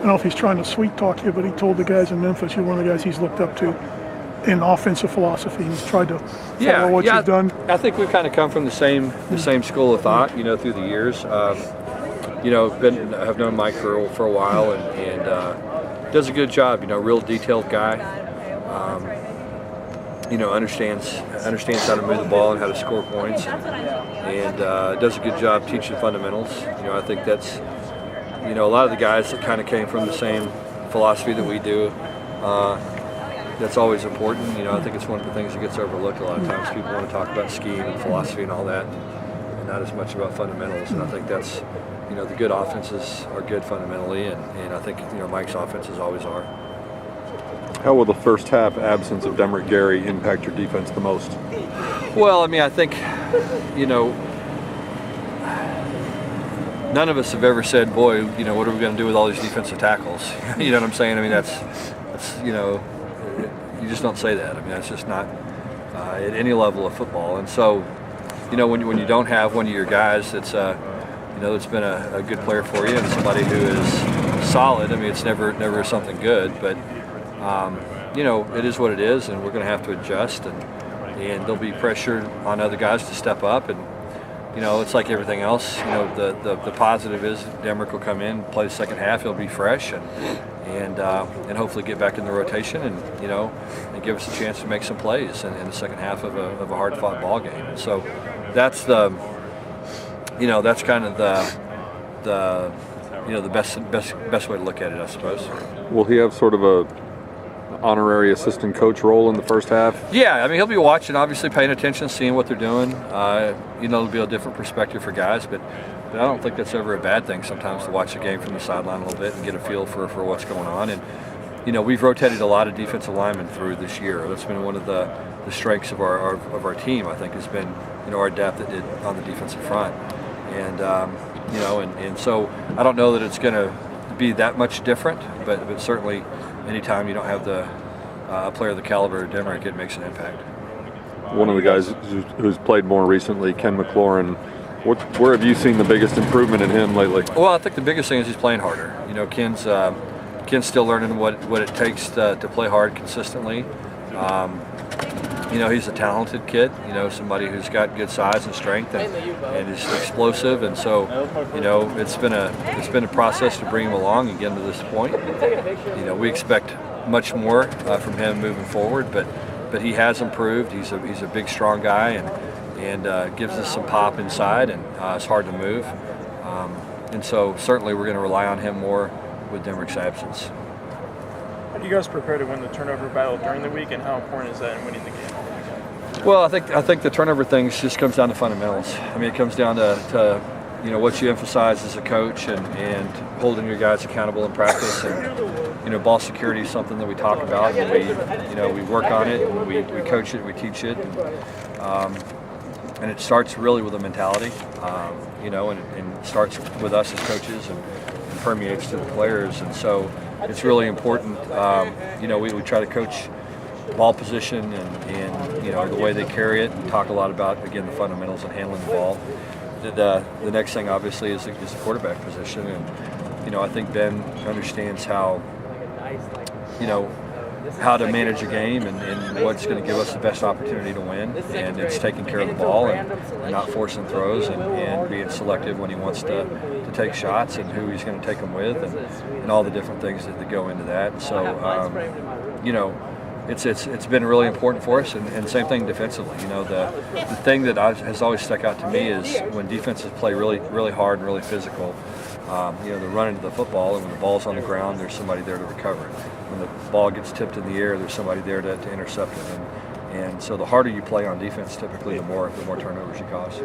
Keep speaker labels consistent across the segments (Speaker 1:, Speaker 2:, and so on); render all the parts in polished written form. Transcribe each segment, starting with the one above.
Speaker 1: don't know if he's trying to sweet talk you, but he told the guys in Memphis, you're one of the guys he's looked up to in offensive philosophy. He's tried to follow what you've done.
Speaker 2: I think we've kind of come from the same school of thought, through the years. Have known Mike for a while, and does a good job. Real detailed guy. Understands how to move the ball and how to score points, and does a good job teaching fundamentals. I think that's a lot of the guys that kind of came from the same philosophy that we do. That's always important. I think it's one of the things that gets overlooked a lot of times. People want to talk about scheme and philosophy and all that, and not as much about fundamentals. And I think that's the good offenses are good fundamentally, and I think Mike's offenses always are.
Speaker 3: How will the first half absence of Demrick Gary impact your defense the most?
Speaker 2: Well, I think, none of us have ever said, boy, what are we going to do with all these defensive tackles? You know what I'm saying? That's you just don't say that. That's just not at any level of football. And so, when you don't have one of your guys that's, that's been a good player for you and somebody who is solid, it's never something good, but it is what it is, and we're going to have to adjust, and there'll be pressure on other guys to step up, and it's like everything else. The positive is Demrick will come in, play the second half, he'll be fresh, and hopefully get back in the rotation, and give us a chance to make some plays in the second half of a hard-fought ball game. And so that's that's kind of the best way to look at it, I suppose.
Speaker 3: Will he have sort of a honorary assistant coach role in the first half?
Speaker 2: Yeah, he'll be watching, obviously paying attention, seeing what they're doing. It'll be a different perspective for guys, but I don't think that's ever a bad thing sometimes to watch the game from the sideline a little bit and get a feel for what's going on. And we've rotated a lot of defensive linemen through this year. That's been one of the strengths of our team, I think, has been our depth on the defensive front. And and so I don't know that it's going to be that much different, but certainly anytime you don't have a player of the caliber of Demrick, it makes an impact.
Speaker 3: One of the guys who's played more recently, Ken McLaurin, where have you seen the biggest improvement in him lately?
Speaker 2: Well, I think the biggest thing is he's playing harder. Ken's still learning what it takes to play hard consistently. He's a talented kid, somebody who's got good size and strength and is explosive, and so, it's been a process to bring him along and get him to this point. We expect much more from him moving forward, but he has improved. He's a big, strong guy, and gives us some pop inside, and it's hard to move. And so certainly we're going to rely on him more with Demrick's absence.
Speaker 4: How do you guys prepare to win the turnover battle during the week, and how important is that in winning the game?
Speaker 2: Well, I think the turnover thing just comes down to fundamentals. It comes down to what you emphasize as a coach and holding your guys accountable in practice, and ball security is something that we talk about, and we work on it, and we coach it, we teach it, and it starts really with a mentality, and it starts with us as coaches and permeates to the players, and so it's really important. We try to coach ball position and the way they carry it, and talk a lot about, again, the fundamentals and handling the ball. The next thing obviously is the quarterback position, and I think Ben understands how to manage a game and what's going to give us the best opportunity to win, and it's taking care of the ball and not forcing throws and being selective when he wants to take shots, and who he's going to take them with, and all the different things that go into that. So it's been really important for us, and same thing defensively. The thing that has always stuck out to me is when defenses play really, really hard and really physical. They're running to the football, and when the ball's on the ground, there's somebody there to recover it. When the ball gets tipped in the air, there's somebody there to intercept it. And so the harder you play on defense, typically the more turnovers you cause.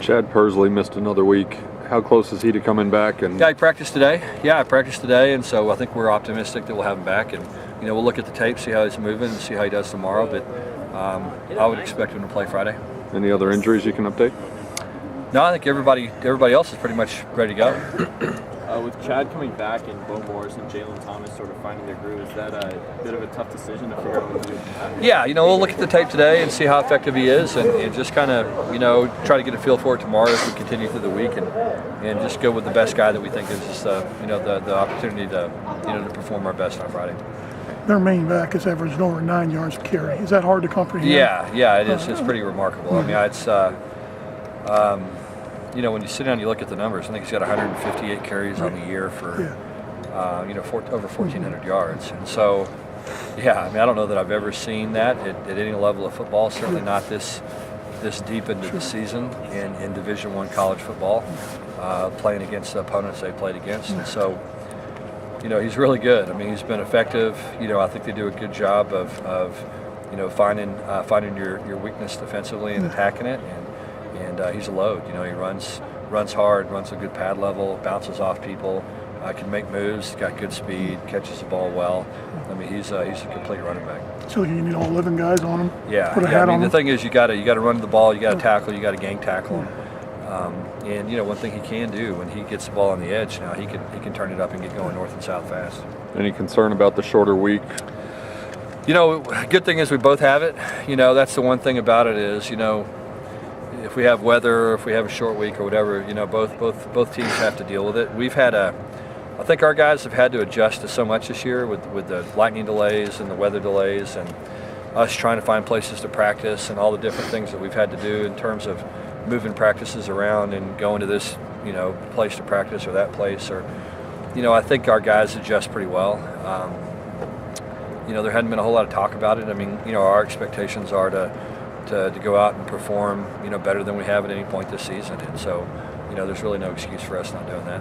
Speaker 3: Chad Persley missed another week. How close is he to coming back? And
Speaker 2: I practiced today. I practiced today, and so I think we're optimistic that we'll have him back. And we'll look at the tape, see how he's moving, and see how he does tomorrow. But I would expect him to play Friday.
Speaker 3: Any other injuries you can update?
Speaker 2: No, I think everybody else is pretty much ready to go.
Speaker 5: With Chad coming back and Bo Morris and Jalen Thomas sort of finding their groove, is that a bit of a tough decision to figure out what to do?
Speaker 2: Yeah, we'll look at the tape today and see how effective he is, and just kind of, try to get a feel for it tomorrow as we continue through the week, and just go with the best guy that we think gives us, the opportunity to, to perform our best on Friday.
Speaker 1: Their main back has averaged over 9 yards a carry. Is that hard to comprehend?
Speaker 2: Yeah, it is. It's pretty remarkable. I mean, it's, when you sit down and you look at the numbers, I think he's got 158 carries on the year for, over 1,400 yards. And so, I don't know that I've ever seen that at any level of football. Certainly not this deep into the season in Division I college football, playing against the opponents they played against. And so, he's really good. I mean, he's been effective. I think they do a good job of finding your weakness defensively and attacking it. And he's a load. He runs hard, runs a good pad level, bounces off people, can make moves, got good speed, catches the ball well. I mean, he's a complete running back.
Speaker 1: So you need all 11 guys on him.
Speaker 2: Yeah.
Speaker 1: Put a hat on
Speaker 2: the
Speaker 1: him.
Speaker 2: thing is, you got to run the ball, you got to tackle, you got to gang tackle him. And one thing he can do when he gets the ball on the edge now, he can turn it up and get going north and south fast.
Speaker 3: Any concern about the shorter week?
Speaker 2: Good thing is we both have it. That's the one thing about it is, if we have weather or if we have a short week or whatever, both teams have to deal with it. I think our guys have had to adjust to so much this year with the lightning delays and the weather delays and us trying to find places to practice and all the different things that we've had to do in terms of moving practices around and going to this, place to practice or that place, or, I think our guys adjust pretty well. There hadn't been a whole lot of talk about it. I mean, our expectations are to go out and perform, better than we have at any point this season. And so, there's really no excuse for us not doing that.